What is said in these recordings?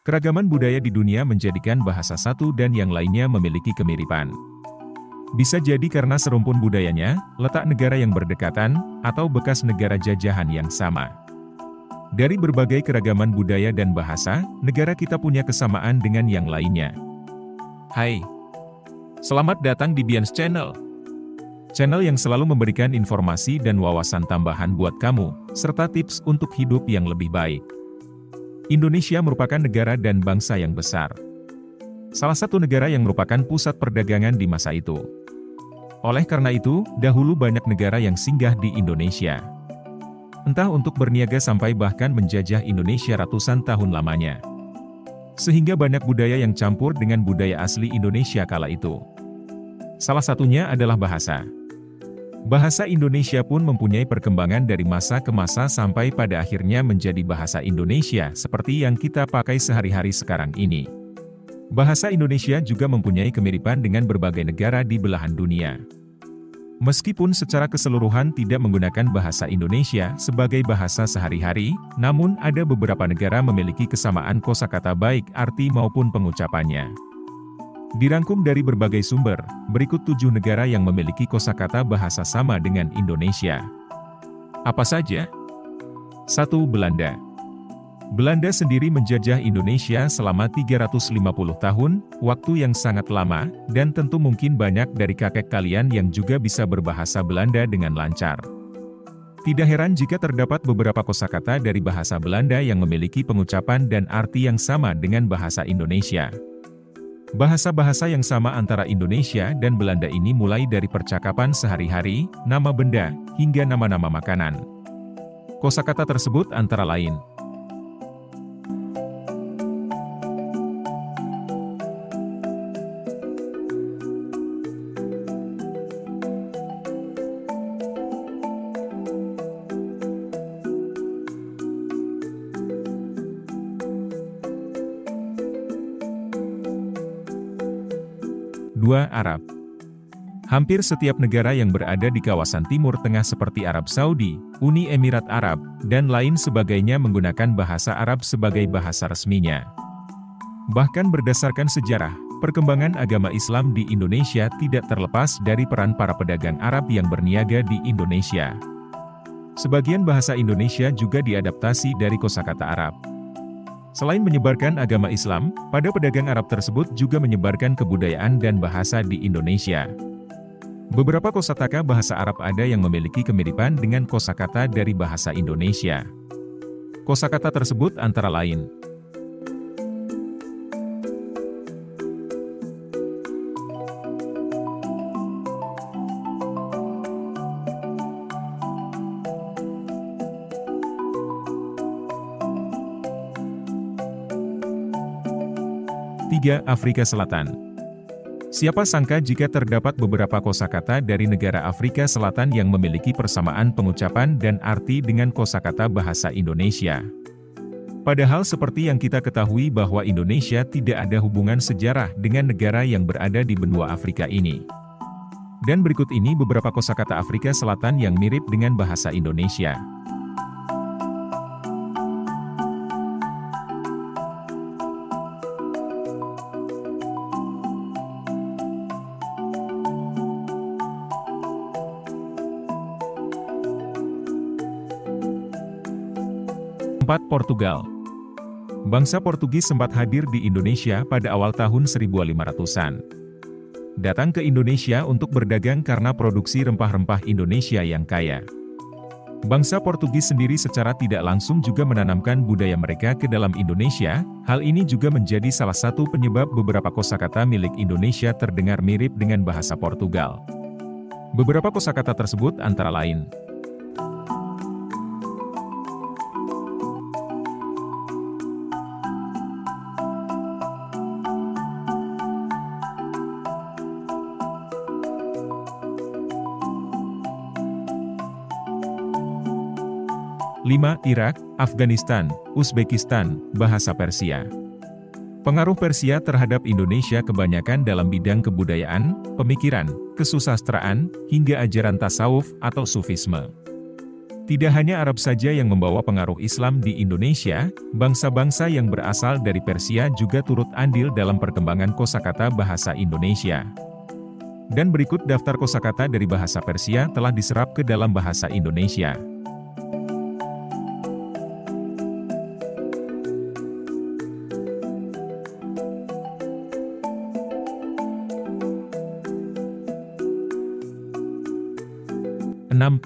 Keragaman budaya di dunia menjadikan bahasa satu dan yang lainnya memiliki kemiripan. Bisa jadi karena serumpun budayanya, letak negara yang berdekatan, atau bekas negara jajahan yang sama. Dari berbagai keragaman budaya dan bahasa, negara kita punya kesamaan dengan yang lainnya. Hai, selamat datang di Bians Channel. Channel yang selalu memberikan informasi dan wawasan tambahan buat kamu, serta tips untuk hidup yang lebih baik. Indonesia merupakan negara dan bangsa yang besar. Salah satu negara yang merupakan pusat perdagangan di masa itu. Oleh karena itu, dahulu banyak negara yang singgah di Indonesia. Entah untuk berniaga sampai bahkan menjajah Indonesia ratusan tahun lamanya. Sehingga banyak budaya yang campur dengan budaya asli Indonesia kala itu. Salah satunya adalah bahasa. Bahasa Indonesia pun mempunyai perkembangan dari masa ke masa sampai pada akhirnya menjadi bahasa Indonesia seperti yang kita pakai sehari-hari sekarang ini. Bahasa Indonesia juga mempunyai kemiripan dengan berbagai negara di belahan dunia. Meskipun secara keseluruhan tidak menggunakan bahasa Indonesia sebagai bahasa sehari-hari, namun ada beberapa negara memiliki kesamaan kosakata baik arti maupun pengucapannya. Dirangkum dari berbagai sumber, berikut 7 negara yang memiliki kosakata bahasa sama dengan Indonesia. Apa saja? 1. Belanda. Belanda sendiri menjajah Indonesia selama 350 tahun, waktu yang sangat lama, dan tentu mungkin banyak dari kakek kalian yang juga bisa berbahasa Belanda dengan lancar. Tidak heran jika terdapat beberapa kosakata dari bahasa Belanda yang memiliki pengucapan dan arti yang sama dengan bahasa Indonesia. Bahasa-bahasa yang sama antara Indonesia dan Belanda ini mulai dari percakapan sehari-hari, nama benda, hingga nama-nama makanan. Kosakata tersebut antara lain: Arab. Hampir setiap negara yang berada di kawasan Timur Tengah seperti Arab Saudi, Uni Emirat Arab, dan lain sebagainya menggunakan bahasa Arab sebagai bahasa resminya. Bahkan berdasarkan sejarah, perkembangan agama Islam di Indonesia tidak terlepas dari peran para pedagang Arab yang berniaga di Indonesia. Sebagian bahasa Indonesia juga diadaptasi dari kosakata Arab. Selain menyebarkan agama Islam, pada pedagang Arab tersebut juga menyebarkan kebudayaan dan bahasa di Indonesia. Beberapa kosakata bahasa Arab ada yang memiliki kemiripan dengan kosakata dari bahasa Indonesia. Kosakata tersebut antara lain: Afrika Selatan. Siapa sangka jika terdapat beberapa kosakata dari negara Afrika Selatan yang memiliki persamaan pengucapan dan arti dengan kosakata bahasa Indonesia. Padahal seperti yang kita ketahui bahwa Indonesia tidak ada hubungan sejarah dengan negara yang berada di benua Afrika ini. Dan berikut ini beberapa kosakata Afrika Selatan yang mirip dengan bahasa Indonesia. Portugal. Bangsa Portugis sempat hadir di Indonesia pada awal tahun 1500-an. Datang ke Indonesia untuk berdagang karena produksi rempah-rempah Indonesia yang kaya. Bangsa Portugis sendiri secara tidak langsung juga menanamkan budaya mereka ke dalam Indonesia. Hal ini juga menjadi salah satu penyebab beberapa kosakata milik Indonesia terdengar mirip dengan bahasa Portugal. Beberapa kosakata tersebut antara lain: 5. Irak, Afghanistan, Uzbekistan, bahasa Persia. Pengaruh Persia terhadap Indonesia kebanyakan dalam bidang kebudayaan, pemikiran, kesusastraan, hingga ajaran tasawuf atau sufisme. Tidak hanya Arab saja yang membawa pengaruh Islam di Indonesia, bangsa-bangsa yang berasal dari Persia juga turut andil dalam perkembangan kosakata bahasa Indonesia. Dan berikut daftar kosakata dari bahasa Persia telah diserap ke dalam bahasa Indonesia.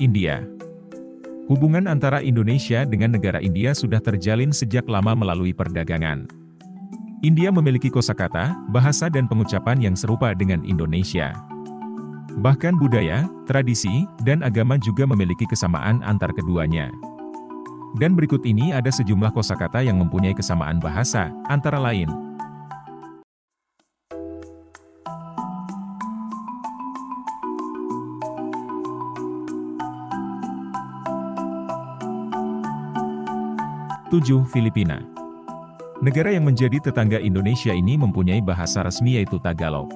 India. Hubungan antara Indonesia dengan negara India sudah terjalin sejak lama melalui perdagangan. India memiliki kosakata, bahasa dan pengucapan yang serupa dengan Indonesia. Bahkan budaya, tradisi, dan agama juga memiliki kesamaan antar keduanya. Dan berikut ini ada sejumlah kosakata yang mempunyai kesamaan bahasa, antara lain. Filipina. Negara yang menjadi tetangga Indonesia ini mempunyai bahasa resmi yaitu Tagalog.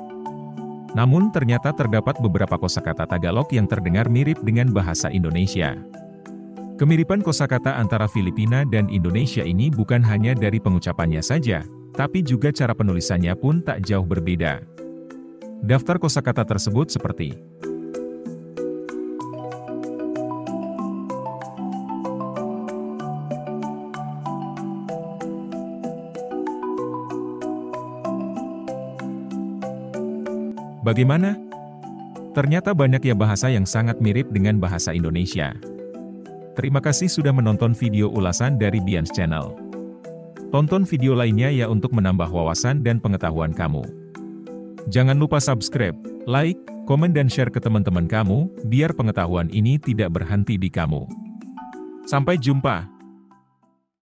Namun ternyata terdapat beberapa kosakata Tagalog yang terdengar mirip dengan bahasa Indonesia. Kemiripan kosakata antara Filipina dan Indonesia ini bukan hanya dari pengucapannya saja, tapi juga cara penulisannya pun tak jauh berbeda. Daftar kosakata tersebut seperti bagaimana? Ternyata banyak ya bahasa yang sangat mirip dengan bahasa Indonesia. Terima kasih sudah menonton video ulasan dari Bians Channel. Tonton video lainnya ya untuk menambah wawasan dan pengetahuan kamu. Jangan lupa subscribe, like, komen dan share ke teman-teman kamu, biar pengetahuan ini tidak berhenti di kamu. Sampai jumpa.